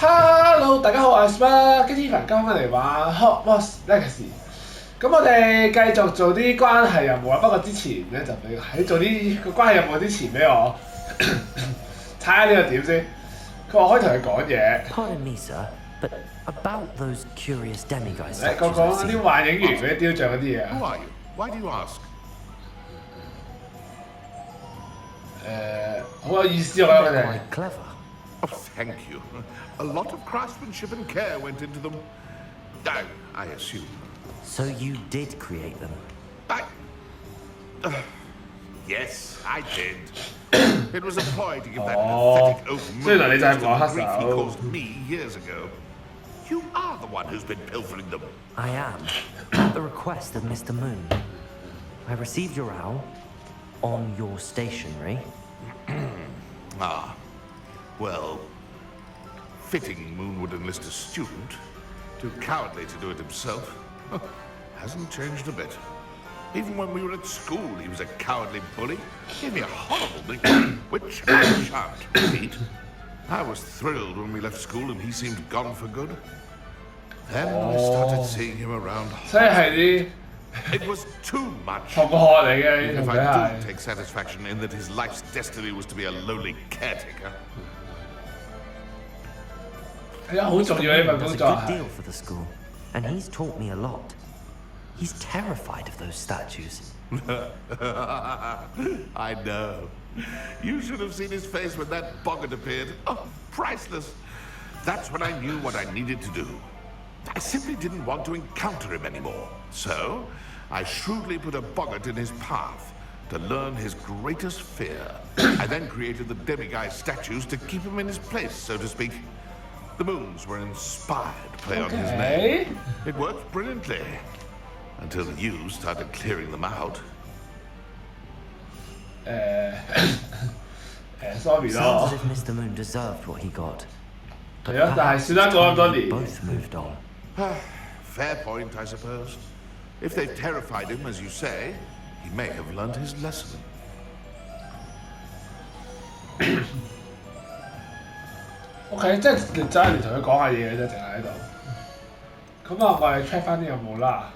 Hello， 大家好，我係 Spark，跟住今日翻嚟玩 Hogwarts Legacy。咁我哋繼續做啲關係任務啊，不過之前咧就俾喺做啲個關係任務之前俾我猜下呢個點先。佢話可以同佢講嘢。Pardon me, sir, but about those curious demiguise. 講啲幻影園嗰啲雕像嗰啲嘢啊。Who are you? Why do you ask? 好有意思啊！佢哋。 Quite clever. Oh, thank you. A lot of craftsmanship and care went into them. I assume. So you did create them? Yes, I did. It was a ploy to give that pathetic oaf moon the grief he caused me years ago. You are the one who's been pilfering them. I am, at the request of Mr. Moon. I received your owl on your stationery. Ah, well, fitting Moon would enlist a student. Too cowardly to do it himself. Hasn't changed a bit. Even when we were at school, he was a cowardly bully. Gave me a horrible nickname, which I shan't repeat. I was thrilled when we left school and he seemed gone for good. Then I started seeing him around. It was too much. Even if I do take satisfaction in that his life's destiny was to be a lowly caretaker. He's a good deal for the school, and he's taught me a lot. He's terrified of those statues. I know. You should have seen his face when that boggart appeared. Oh, priceless. That's when I knew what I needed to do. I simply didn't want to encounter him anymore. So, I shrewdly put a boggart in his path to learn his greatest fear. I then created the demiguise statues to keep him in his place, so to speak. The moons were inspired to play on his name. It worked brilliantly. Until you started clearing them out. Sorry Sounds as if Mr. Moon deserved what he got. But 係啊，但係算啦，講咁多年。 both moved on. Fair point, I suppose. If they've terrified him, as you say, he may have learned his lesson. OK， 即係你真係同佢講下嘢嘅啫，淨係喺度。咁啊，我哋 check 翻啲有冇啦。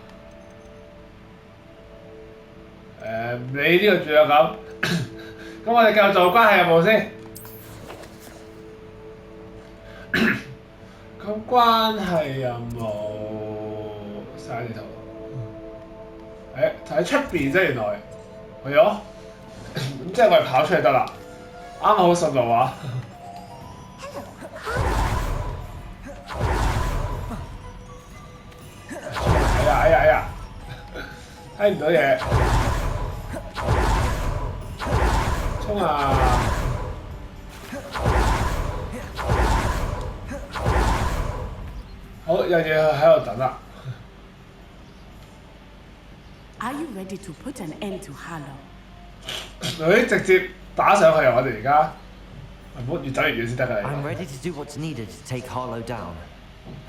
唔理呢個住啊咁。咁我哋繼續做關係任務先。咁關係任務晒地圖。就喺出邊啫，原來去咗。咁即係我哋跑出去得啦。啱好順路啊！哎呀！睇唔到嘢，衝啊！好，有嘢喺度等啦。Are you ready to put an end to Harlow? 佢直接打上去啊！我哋而家唔好越走越遠先得㗎。I'm ready to do what's needed to take Harlow down.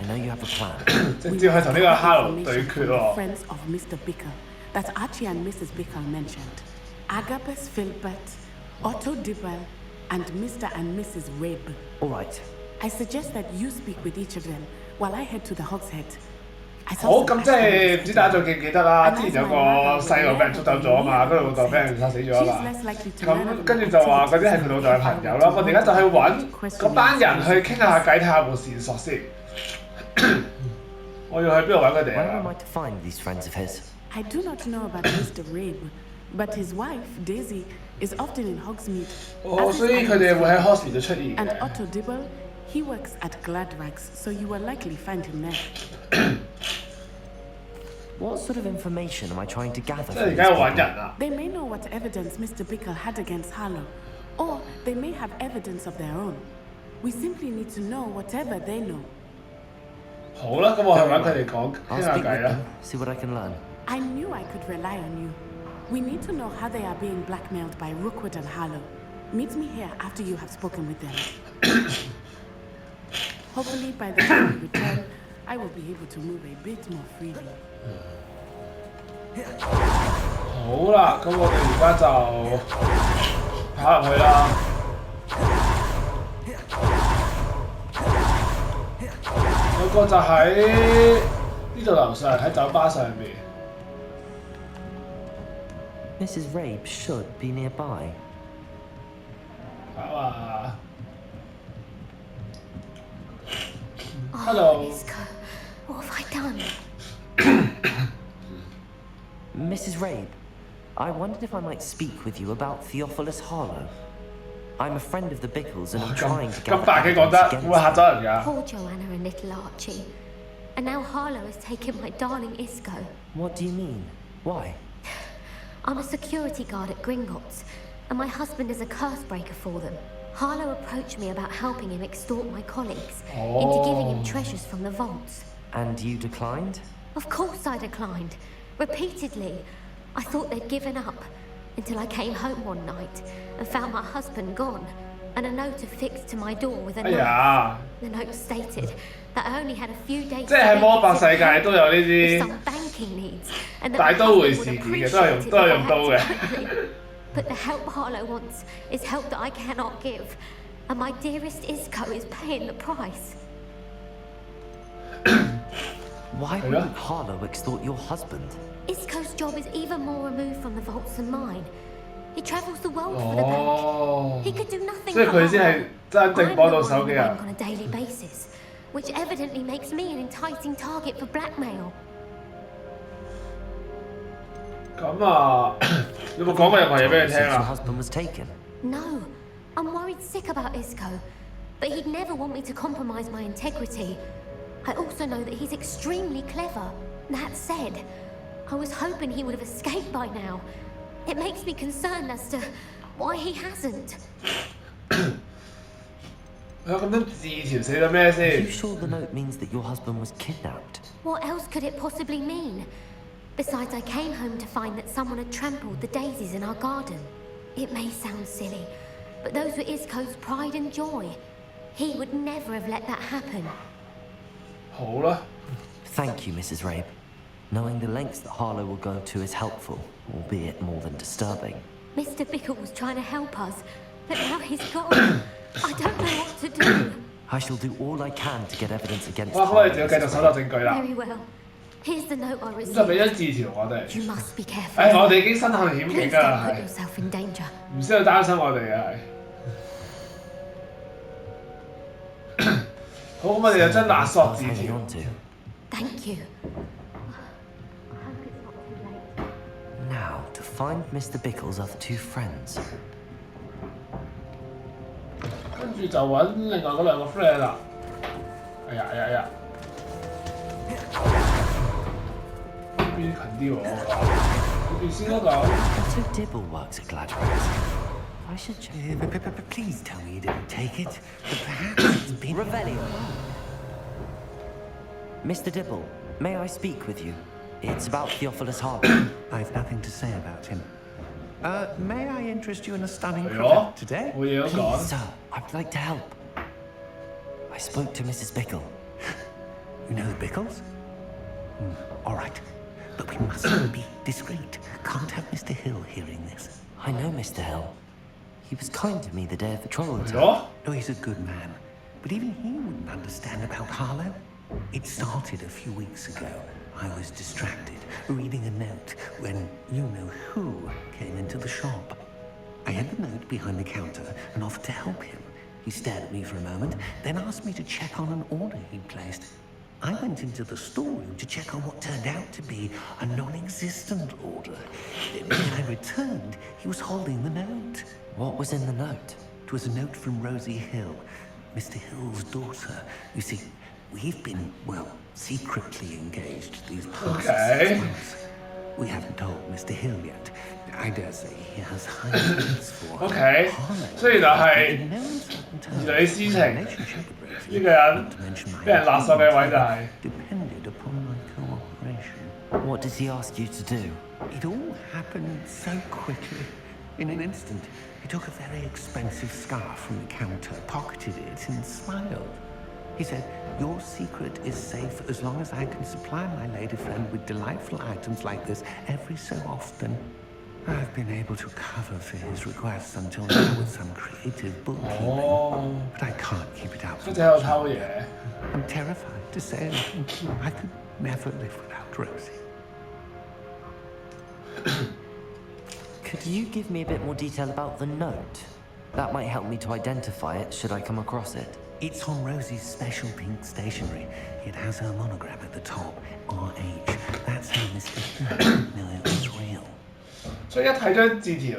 I know you have a plan. 直接去同呢個 Harlow 對決喎。 Friends of Mr. Bickle that Archie and Mrs. Bickle mentioned. Agabus Philbert, Otto Dibble, and Mr. and Mrs. Rabe. All right. I suggest that you speak with each of them while I head to the Hogshead. 好，咁即係唔知大家仲記唔記得啦？之前有個細路俾人捉走咗啊嘛，嗰個老豆俾人殺死咗啊嘛。咁跟住就話嗰啲係佢老豆嘅朋友啦。我哋而家就去揾嗰班人去傾下偈，睇下有冇線索先。我要去邊度揾佢哋 Where 啊 am I to find these friends of his? I do not know about Mr. Rabe, but his wife, Daisy, is often in Hogsmeade. 所以佢哋會喺 Hogsmeade 度出現 And 嘅。 Otto Dibble, he works at Gladrags, so you will likely find him there. What sort of information am I trying to gather 即係 from 而 these 家要揾 people? 人啦。 They may know what evidence Mr. Bickle had against Harlow, or they may have evidence of their own. We simply need to know whatever they know. 好啦，咁我去揾佢哋講 I'll 傾下 speak 偈 with 啦 them, see what I can learn. I knew I could rely on you. We need to know how they are being blackmailed by Rookwood and Harlow. Meet me here after you have spoken with them. Hopefully by the time we return, I will be able to move a bit more freely. 好啦，咁我哋而家就跑入去啦。個就喺呢度樓上，喺酒吧上面。Mrs. Rabe should be nearby. 好啊。Oh, Hello. Isco, what have I done? Mrs. Rabe, I wondered if I might speak with you about Theophilus Harlow. I'm a friend of the Bickles and I'm trying to gather 咁大嘅講 evidence 得 against 會嚇 him. 咗人㗎。 Poor Joanna and little Archie. And now Harlow has taken my darling Isco. What do you mean? Why? I'm a security guard at Gringotts, and my husband is a curse breaker for them. Harlow approached me about helping him extort my colleagues into giving him treasures from the vaults. And you declined? Of course I declined. Repeatedly. I thought they'd given up until I came home one night and found my husband gone and a note affixed to my door with a 哎 knife. 呀， The note stated that I only had a few days 即係喺魔法世界都有呢 with 啲 some banking needs and that 大 my 都會 husband 事 would 件嘅，都係 appreciate 用 it 都係 if I 用刀 acted 嘅。 quickly. But the help Harlow wants is help that I cannot give, and my dearest Isco is paying the price. Why wouldn't Harlow extort your husband? Isco's job is even more removed from the vaults than mine. He travels the world for the bank. 哦， He could do nothing 即係 for 佢先係 Harlow. 真 I'm 正 the 幫到 one 手 in 嘅 the 人 bank。on a daily basis, which evidently makes me an enticing target for blackmail. 咁啊，有冇講過任何嘢俾佢聽 Since your 啊？ husband was taken. No, I'm worried sick about Isco, but he'd never want me to compromise my integrity. I also know that he's extremely clever. That said, I was hoping he would have escaped by now. It makes me concerned as to why he hasn't. 佢有咁多字條寫咗咩 Are 先 you？ sure the note means that your husband was kidnapped? What else could it possibly mean? Besides, I came home to find that someone had trampled the daisies in our garden. It may sound silly, but those were Isco's pride and joy. He would never have let that happen. 好啦， Thank you, Mrs. Rabe. Knowing the lengths that Harlow will go to is helpful, albeit more than disturbing. Mr. Bickle was trying to help us, but now he's gone. I don't know what to do. I shall do all I can to get evidence against 哇！咁我哋就要 Harlow. 繼續搜集證據啦。 Very well. Here's the note I 咁就俾 received. 張字條我哋。 You must be 誒， careful. 我哋已經身陷險 Please 境㗎 don't 啦， put 係 yourself in danger. 唔需要擔心我哋嘅係。好，咁我哋就將勒索 Worth 字 hanging 條。 on to. Thank you. I hope it's not too late. Now, to find Mr. Bickle's other two friends. 跟住就揾另外嗰兩個 friend 啦。哎呀哎呀哎呀！呢邊近啲喎，呢邊先嗰個。 Otto Dibble works at Gladwell's. I should check. Please tell me you didn't take it. But perhaps it's been... Revelio. Mr. Dibble, may I speak with you? It's about Theophilus Harlow. I've nothing to say about him. May I interest you in a stunning 係 prevent 咯， today? 冇嘢都講 Please,。sir, I'd like to help. I spoke to Mrs. Bickle. You know the Bickles? All right. But we must be discreet. Can't have Mr. Hill hearing this. I know Mr. Hill. He was kind to me the day of the troll 係 attack. 咯， Oh, he's a good man. But even he wouldn't understand about Harlow. It started a few weeks ago. I was distracted, reading a note, when you-know-who came into the shop. I had the note behind the counter and offered to help him. He stared at me for a moment, then asked me to check on an order he'd placed. I went into the storeroom to check on what turned out to be a non-existent order. When I returned, he was holding the note. What was in the note? It was a note from Rosie Hill, Mr. Hill's daughter. You see, we've been, well, secretly engaged these past Okay. 6 months. We haven't told Mr. Hill yet. I dare say he has high hopes for OK， Harlow. 所以就係 In no uncertain terms, 兒女私情 my relationship with Rosie, 呢個人 not to mention my 俾人勒索嘅位就係、 depended upon my cooperation. What does he ask you to do? It all happened so quickly. In an instant, he took a very expensive scarf from the counter, pocketed it, and smiled. He said, "Your secret is safe as long as I can supply my lady friend with delightful items like this every so often." I've been able to cover for his requests until now with some creative bookkeeping, 哦， but I can't keep it up. 佢就喺度偷嘢。I'm terrified to say anything. I could never live without Rosie. Could you give me a bit more detail about the note? That might help me to identify it should I come across it. It's on Rosie's special pink stationery. It has her monogram at the top, RH. That's how Mr. knew it was real. 所以一睇張字條，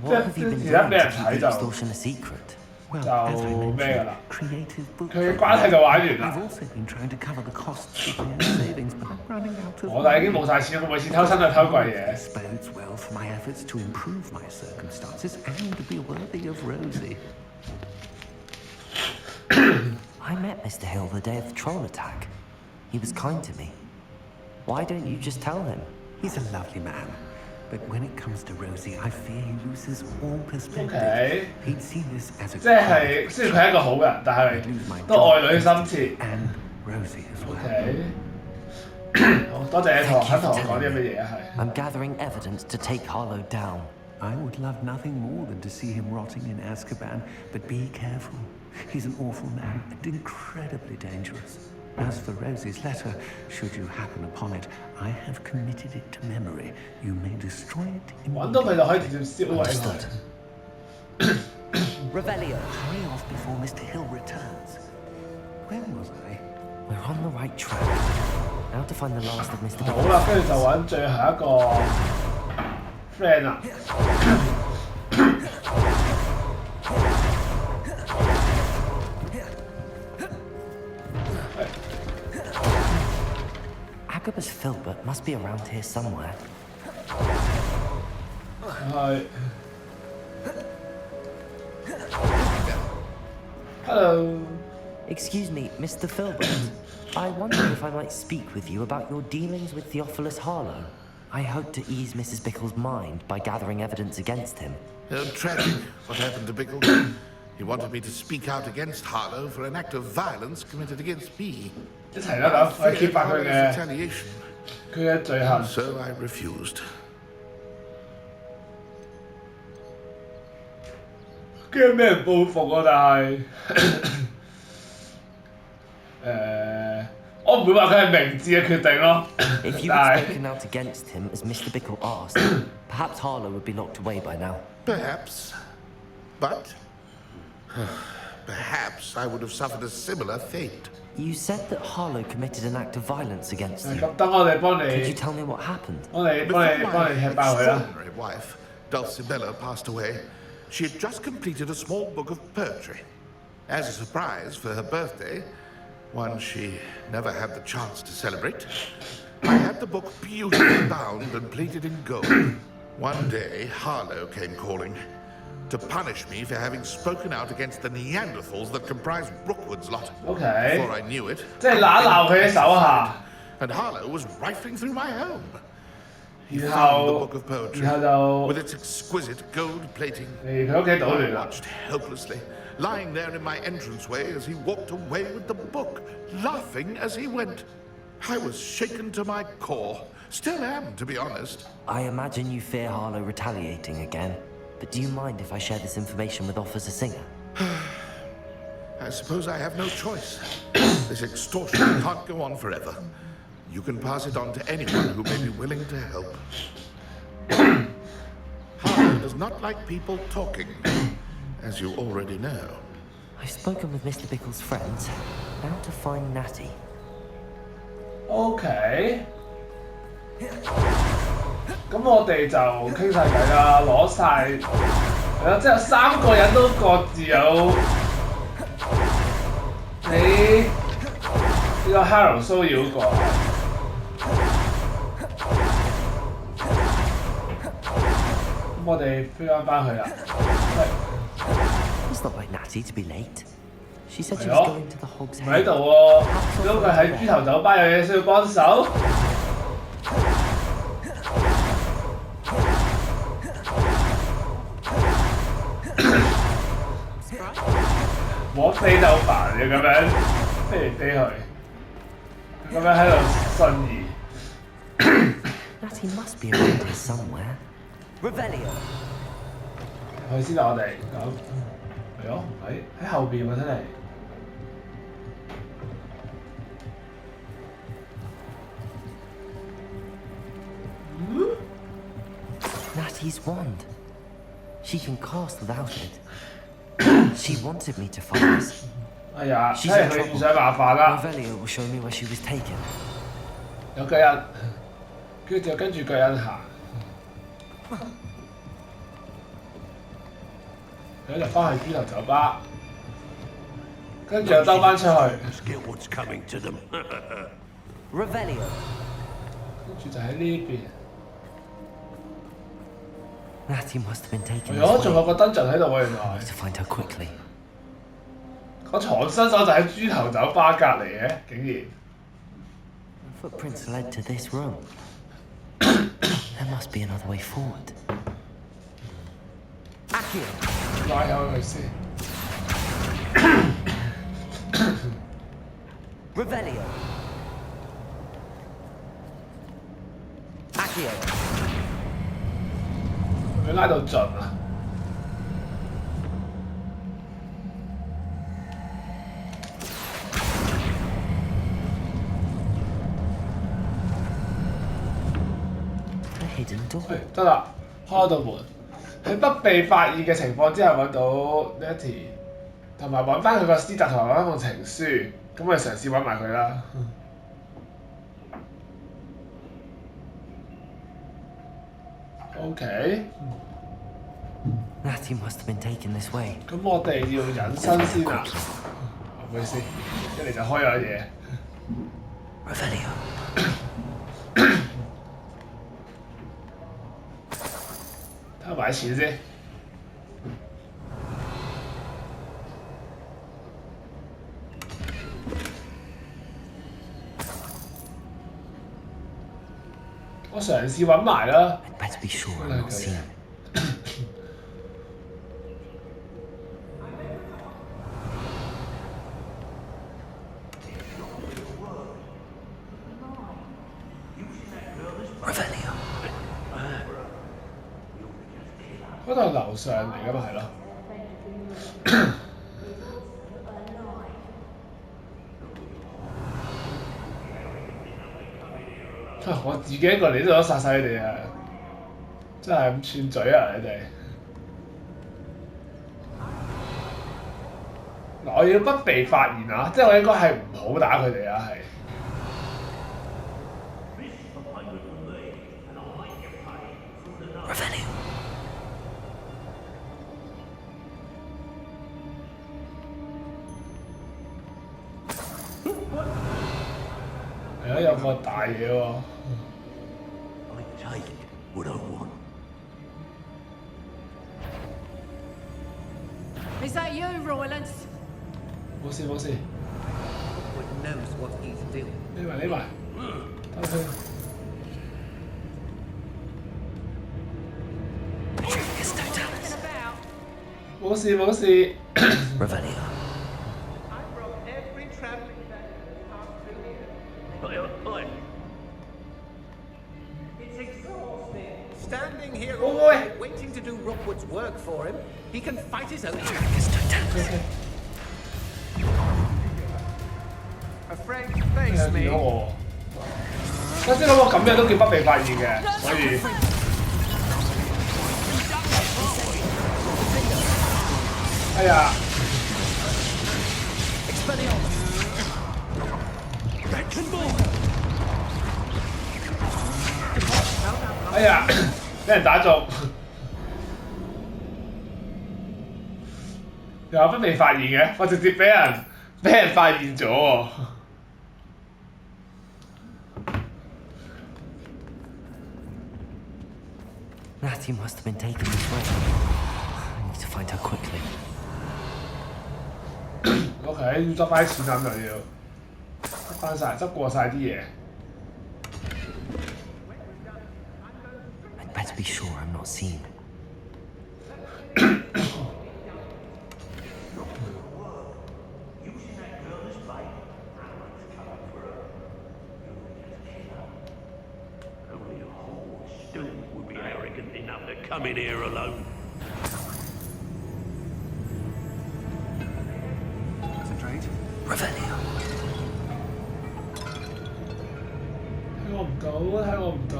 What have you 即 been 係而家 doing 俾 to 人 keep 睇 the 就 extortion a secret? Well, So, as I mentioned, Megala. creative book. 佢嘅關係就玩完 I've 啦。 also been trying to cover the costs of my own savings, but I'm running out of 我哋已經冇晒錢，我每次偷親就偷貴嘢。 This bodes well for my efforts to improve my circumstances and to be worthy of Rosie. I met Mr. Hill the day of the troll attack. He was kind to me. Why don't you just tell him? He's a lovely man, but when it comes to Rosie, I fear he loses all perspective. Okay. He'd see this as a 即係雖然佢係一個好人，但係 lose my 都愛女心切。 and Rosie as well. OK，好多謝你肯同我講啲咁嘅嘢係。 I'm gathering evidence to take Harlow down. I would love nothing more than to see him rotting in Azkaban, but be careful. He's an awful man and incredibly dangerous. As for Rosie's letter, should you happen upon it, I have committed it to memory. You may destroy it 揾到佢 immediately. 就可以直接燒毀佢 Understood.。Revelio. Hurry off before Mr. Hill returns. Where was I? We're on the right track. Now to find the last of Mr. 好啦，跟住就揾最後一個 friend 啦。Agabus Filbert must be around here somewhere. 係。Hello。 Excuse me, Mr. Filbert. I wondered if I might speak with you about your dealings with Theophilus Harlow. I hope to ease Mrs. Bickle's mind by gathering evidence against him. Tragic what happened to Bickle. He wanted me to speak out against Harlow for an act of violence committed against me. 一齊啦咁，我揭發佢嘅 retaliation. 罪行。 So I refused. 驚俾人報復啊！但係我唔會話佢係明智嘅決定咯。 If you 但 had 係 spoken out against him as Mr. Bickle asked, perhaps Harlow would be locked away by now. Perhaps. But perhaps I would have suffered a similar fate. You said that Harlow committed an act of violence against you. 咁等我哋幫 Could you 你， tell me what happened? 幫你 Before 踢 my 爆佢啦。 extraordinary wife, Dulcibella, passed away, she had just completed a small book of poetry. As a surprise for her birthday, one she never had the chance to celebrate, I had the book beautifully bound and plated in gold. One day, Harlow came calling to punish me for having spoken out against the Neanderthals that comprise Rookwood's lot. OK， Before I knew it, 即係鬧佢嘅手下， and Harlow was rifling through my home. He 然 found the 後 book of poetry 然後就 with its exquisite gold plating. 嚟佢屋企搗 I 亂啦。 watched helplessly, lying there in my entranceway as he walked away with the book, laughing as he went. I was shaken to my core. Still am, to be honest. I imagine you fear Harlow retaliating again. But do you mind if I share this information with Officer Singer? I suppose I have no choice. This extortion can't go on forever. You can pass it on to anyone who may be willing to help. Harlow does not like people talking, as you already know. I've spoken with Mr. Bickle's friends. Now to find Natty. OK，咁我哋就傾晒偈啦，攞晒係啦，即係3個人都各自有你呢個 Harold 騷擾過。咁我哋飛翻去啦。It's not like Natty to be late. She said she 係 was 咯， going to the 唔 Hog's 喺 Head. 度喎，如果佢喺豬頭酒吧有嘢需要幫手。我飛就煩嘅咁樣飛嚟飛去，咁樣喺度瞬移。 Natty must be around here somewhere. Revelio. 去先啦，我哋咁係咯，喺後邊喎真係。Lady's wand. She can cast without it. She wanted me to find this. 哎呀， She's 睇 in 嚟佢 trouble. 唔想麻煩啦。 Revelio will show me where she was taken. 有巨人，跟住就跟住巨人行，佢就翻去豬頭酒吧，跟住又兜翻出去， Let's get what's coming to them. Revelio. 跟住就喺呢邊。 Natty must have been taken 如果 this 仲有 way. 個 dungeon 喺度喎，原 I 來 need to find her quickly. 個藏身手就喺豬頭酒吧隔離嘅，竟然。 Footprints led to this room. There must be another way forward. Accio. 拉開佢先。 Revelio. Accio. 佢拉到盡啊！ A hidden door. 得啦，開到門，喺不被發現嘅情況之下揾到 Nettie， 同埋揾翻佢個屍集同埋揾翻封情書，咁我哋嘗試揾埋佢啦。OK， Natty must have been taken this way. 咁我哋要隱身先啊！唔好意思，一嚟就開咗嘢。 Revelio. 睇下埋錢先。我嘗試揾埋啦。 I'd better be sure I'm not seen. Revelio. 嗰度係樓上嚟噶嘛，係咯。我自己一個嚟都想殺晒你哋啊！真係咁串嘴啊！你哋嗱，我要不被發現啊！即係我應該係唔好打佢哋啊，係。 Revelio. 係啊，有個大嘢喎。 I take what I want. Is that you, Roylance? 冇事冇事， Hogwarts knows what he's doing. 匿埋匿埋，等佢。 It's totalis. About? 冇事冇事。 Revelio. I broke every traveling bag in the past 2 years. It's exhausting. Standing here all boy. day waiting to do Rookwood's work for him. He can fight his own. It's totalis. Afraid to 係 face 啊，見 me. 到我。我知道我咁樣都叫不被發現嘅，所以。哎呀！哎呀！俾人打中，又有不被發現嘅，我直接俾人發現咗喎。 Natty must have been taken this way. I need to find her quickly. OK，要執翻啲錢咁就要執翻晒，執過晒啲嘢。 I'd better be sure I'm not seen. Only a whole student would be arrogant enough to come in here alone. Revelio. 睇我唔到，睇我唔到。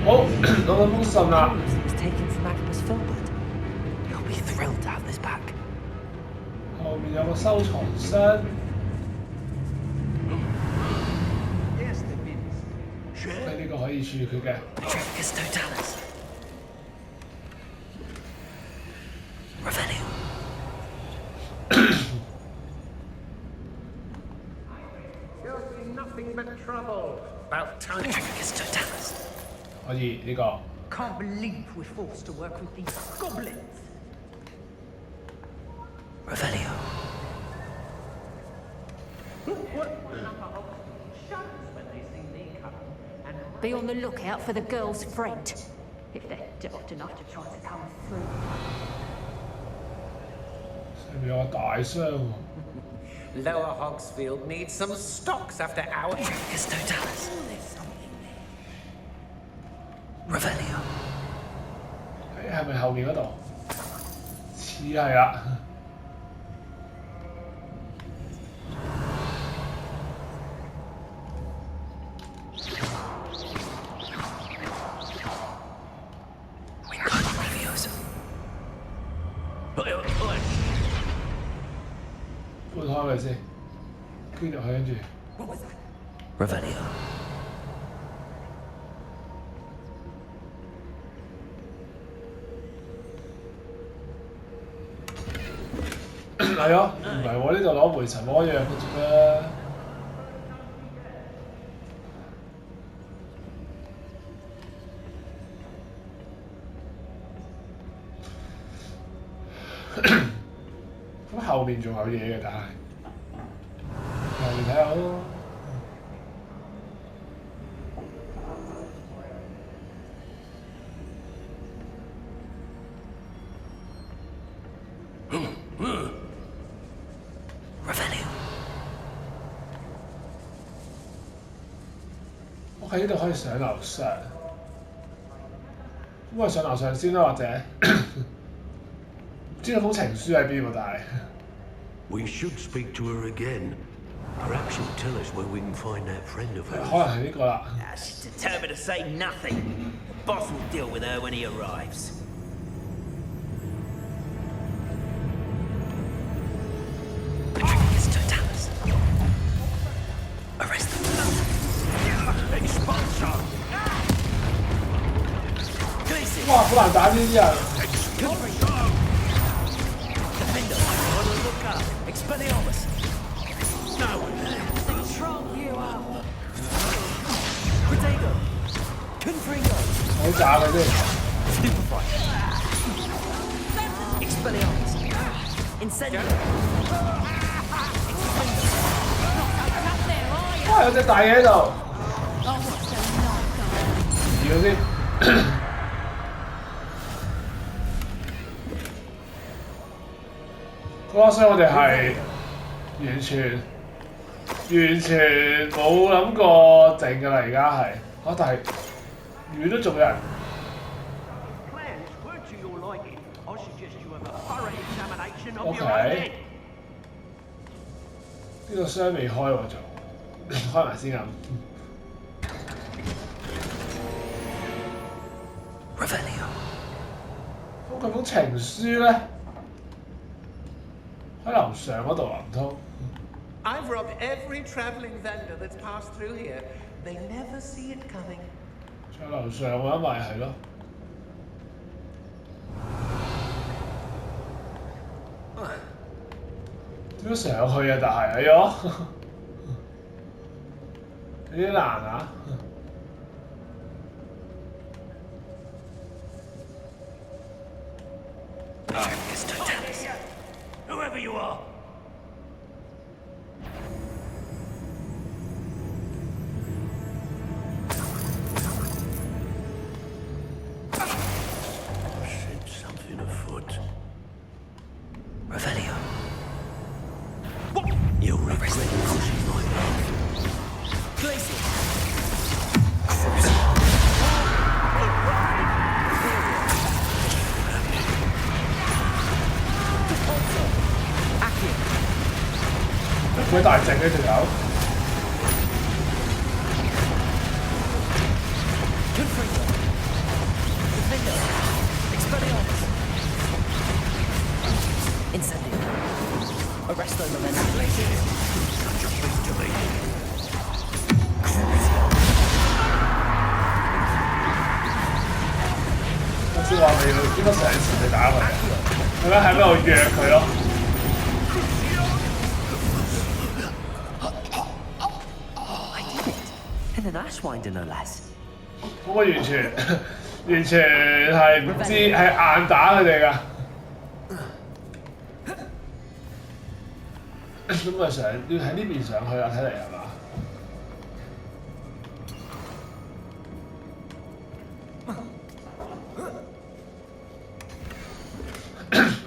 好，攞到封信啦。 It was taken from Agnes Filbert. He'll be thrilled to have this back. 後面有個收藏箱。 Yes, the bins. 呢個可以處決嘅。 Petrificus totalis. Revelio. There'll be nothing but trouble. About time. Petrificus totalis. 可以呢個。 Can't believe we're forced to work with these goblins. Revelio. Be on the lookout for the girl's friend. If they're daft enough to try to come through. 上面有個大箱喎。 Lower Hogsfield needs some stocks after our. Petrificus totalis. Revelio. 係咪後面嗰度？似係啦。搬開佢先，捐入去跟住。 Revelio. 係咯，唔係喎，呢度攞回塵魔藥嘅啫咩？咁後面仲有嘢嘅，但係後面睇下咯。我喺呢度可以上樓上，咁我上樓上先啦，或者唔知道封情書喺邊喎，但係。 We should speak to her again. Perhaps she'll tell us where we can find that friend of 可 hers. 能係呢個啦。 She's determined to say nothing. The boss will deal with her when he arrives. Petrificus totalis. Arrest them. Expulsion! 哇！好難打呢啲人。 Defender, on the lookout. Expelliarmus. No one there. Control you up. Protego. Confringo. 好炸佢先。 Stupefy. Expelliarmus. Incendio. 哇！有隻大嘢喺度。移佢先。嗰個箱我哋係完全冇諗過整㗎啦，而家係但係遠都仲有人。 Plans were to your liking. I suggest you have a thorough examination of Okay. your own head. 呢個箱未開喎，仲開埋先咁。 Revelio. 咁佢封情書咧喺樓上嗰度啊，唔通？ I've robbed every travelling vendor that's passed through here. They never see it coming. 在樓上嘅咪係咯。點樣上去啊？但係哎呦，有啲難啊！ Petrificus totalis. Whoever you are. Sense something afoot. Revelio. You'll regret crossing my path. Glacier. Accio. 幾大隻嘅條友， Confringo. Incendio. Arresto momentum. Such a thing to me. 我先話你要應該上前去打佢，佢咧喺邊度約佢咯。I did it. In an Ashwinder, no less. 咁我完全係唔知係硬打佢哋㗎。咁咪上要喺呢邊上去啊？睇嚟係嘛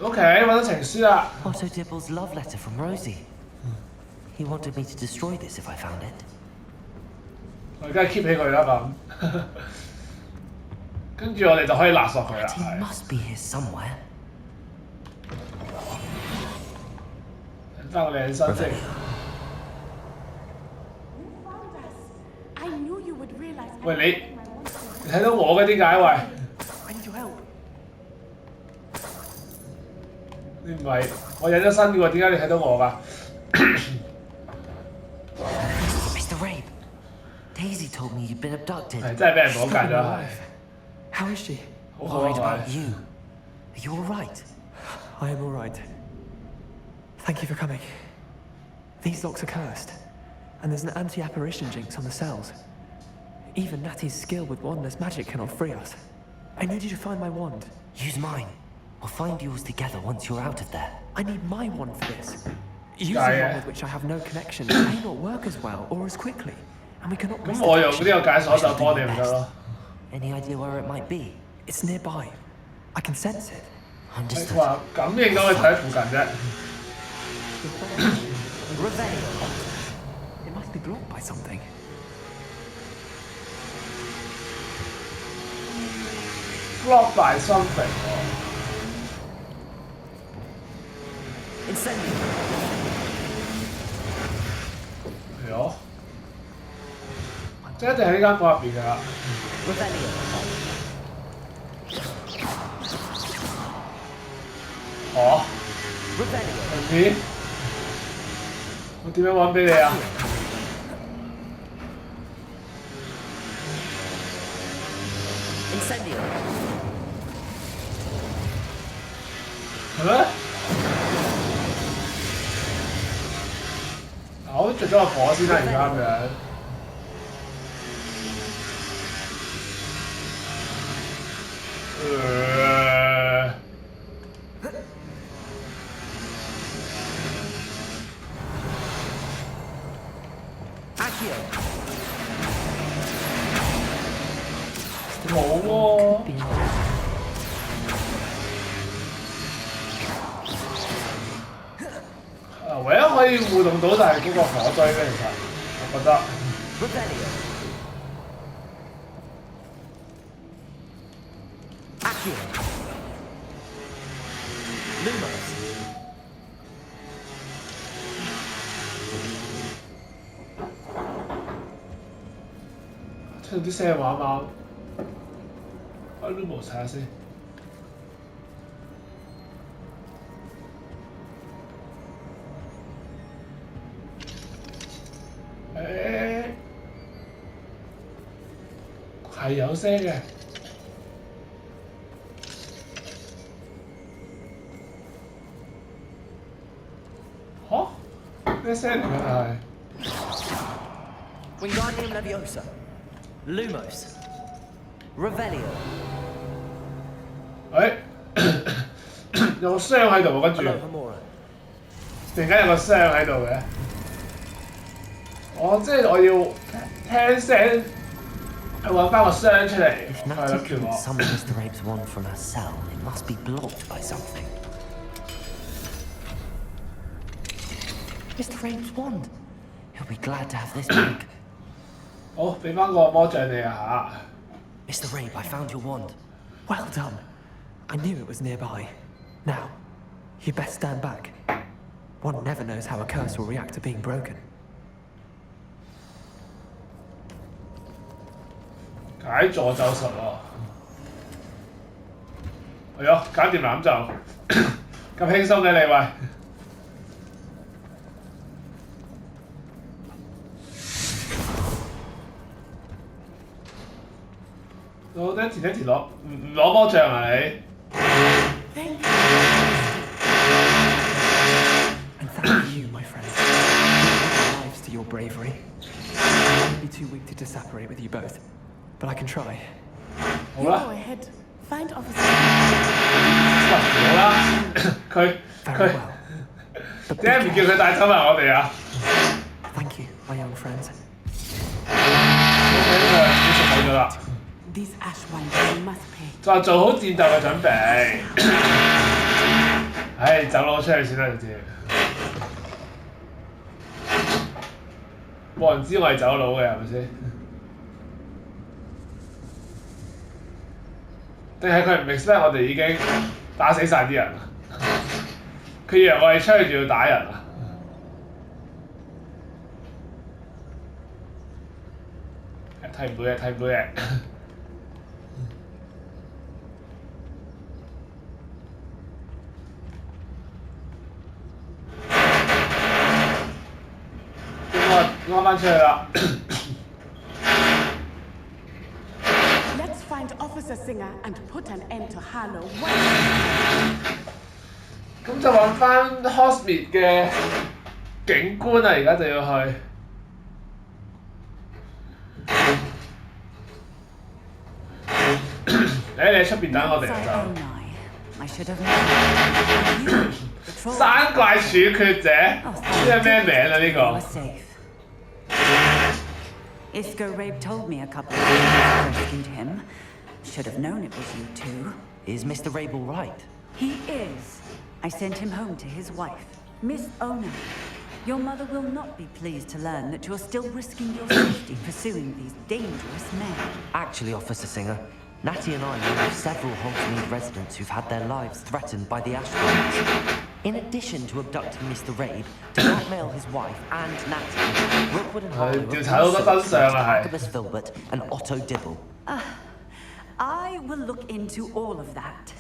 ？OK， 揾到情書啦。Otto Dibble's love letter from Rosie. He wanted me to destroy this if I found it. 我而家 keep 起佢啦咁，跟住我哋就可以勒索佢啦。He must be here somewhere. 翻我哋起身先。I knew you would realize. 喂你睇到我嘅點解喂？ I need your help. 你唔係我隱咗身嘅喎，點解你睇到我㗎 Mr. Rabe, Daisy told me you'd been abducted. 係真係俾人綁架咗係。 How is she? 好可 Worried 愛。 about you. Are you all right? I am all right. Thank you for coming. These locks are cursed, and there's an anti-apparition jinx on the cells. Even Natty's skill with wandless magic cannot free us. I need you to find my wand. Use mine. We'll find yours together once you're out of there. I need my wand for this. Using one with which I have no connection may not work as well or as quickly, and we cannot. 咁我用呢個解鎖就幫你唔得咯。Any idea where it might be? It's nearby. I can sense it. 佢話感應到佢睇喺附近啫。It must be blocked by something. Blocked by something. Incendio. 係咯，即係一定喺呢間房入邊㗎啦。哦。你？我點樣揾俾你啊？係咩？我都着咗個火先啦，而家咁樣。冇喎。唯一可以互動到就係嗰個火堆咧，其實我覺得。聽到啲聲話嘛，開 Lumos 睇下先。係有聲嘅。嚇？咩聲嚟㗎係？ Wingardium Leviosa. Lumos. Revelio. 有個箱喺度喎，跟住突然間有個箱喺度嘅。即係我要聽聲。去揾翻個箱出嚟，係諗住我。Summon Mr. Rabe's wand from her cell. It must be blocked by something. Mr. Rabe's wand. He'll be glad to have this back. 好，俾翻個魔杖你啊嚇。Mr. Rabe, I found your wand. Well done. I knew it was nearby. Now, you best stand back. One never knows how a curse will react to being broken. 解助咒術喎，係咯，搞掂啦咁就咁輕鬆嘅你喂？我覺得前一攞唔攞魔杖啊你？ And thank you, my friend. My lives to your bravery. I'd be too weak to disapparate with you both, but I can try. 好啦。 Go ahead. Find officer. 好啦，佢點解唔叫佢帶走埋我哋啊 ？Thank you, my young friends. 好咗啦。 These Ashwinders must pay. 就話做好戰鬥嘅準備。唉，走佬出去先啦，你知。冇人知我係走佬嘅係咪先？定係佢唔 expect 我哋已經打死晒啲人啊？佢以為我哋出去仲要打人啊？睇唔到嘢，睇唔到嘢。啱翻出去啦。Let's find Officer Singer and put an end to Harlow. 咁就揾翻 Hogsmeade 嘅警官啊！而家就要去。你喺出邊等我哋就。山怪處決者，呢個咩名啊？呢個？ Isco Rabe told me a couple of times rescued him. Should have known it was you two. Is Mr. Rabe all right? He is. I sent him home to his wife, Miss Ona. Your mother will not be pleased to learn that you're still risking your safety pursuing these dangerous men. Actually, Officer Singer, Natty and I know of several Hogsmeade residents who've had their lives threatened by the Ashwinders. In addition to abducting Mr. Rabe to blackmail his wife and Natty, Rookwood and Harlow have also Agabus Filbert and Otto Dibble. I will look into all of that.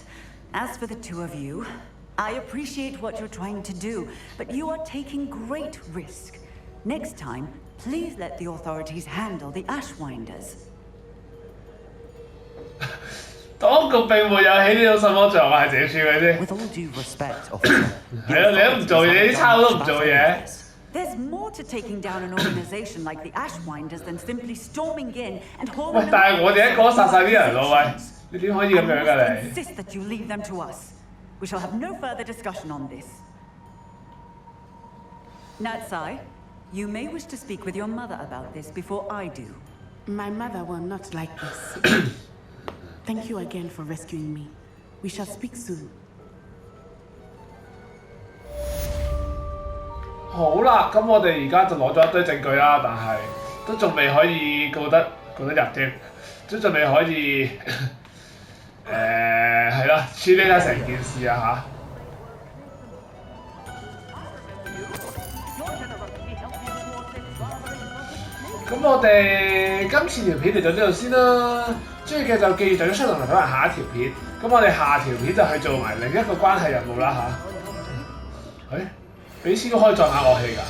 As for the two of you, I appreciate what you're trying to do, but you are taking great risk. Next time, please let the authorities handle the Ashwinders. 當局並沒有起呢種什麼作用，係自己處理先。 With all due respect, officer. 係啊，你都唔做嘢，啲差佬都唔做嘢。 There's more to taking down an organization like the Ashwinders than simply storming in and hauling. 喂，但係我哋一個殺晒啲人咯，喂，你點可以咁樣㗎你 insist that you leave them to us. We shall have no further discussion on this. Natsai, you may wish to speak with your mother about this before I do. My mother will not like this. Thank you again for rescuing me. We shall speak soon. 好啦，咁我哋而家就攞咗一堆證據啦，但係都仲未可以告得入添，都仲未可以係啦，處理晒成件事啊嚇。咁我哋今次條片嚟到呢度先啦。中意嘅就記住咗出同埋睇埋下一條片。咁我哋下條片就去做埋另一個關係任務啦嚇。俾錢都可以撞下樂器㗎。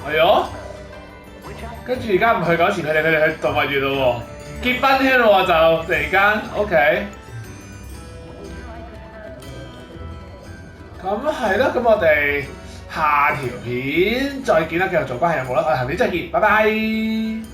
係啊。跟住而家唔去嗰時，佢哋去動物園咯喎，結婚添咯喎就突然間 ，OK。咁係咯，咁我哋下條片再見啦，繼續做關係任務啦，我哋下片再見，拜拜。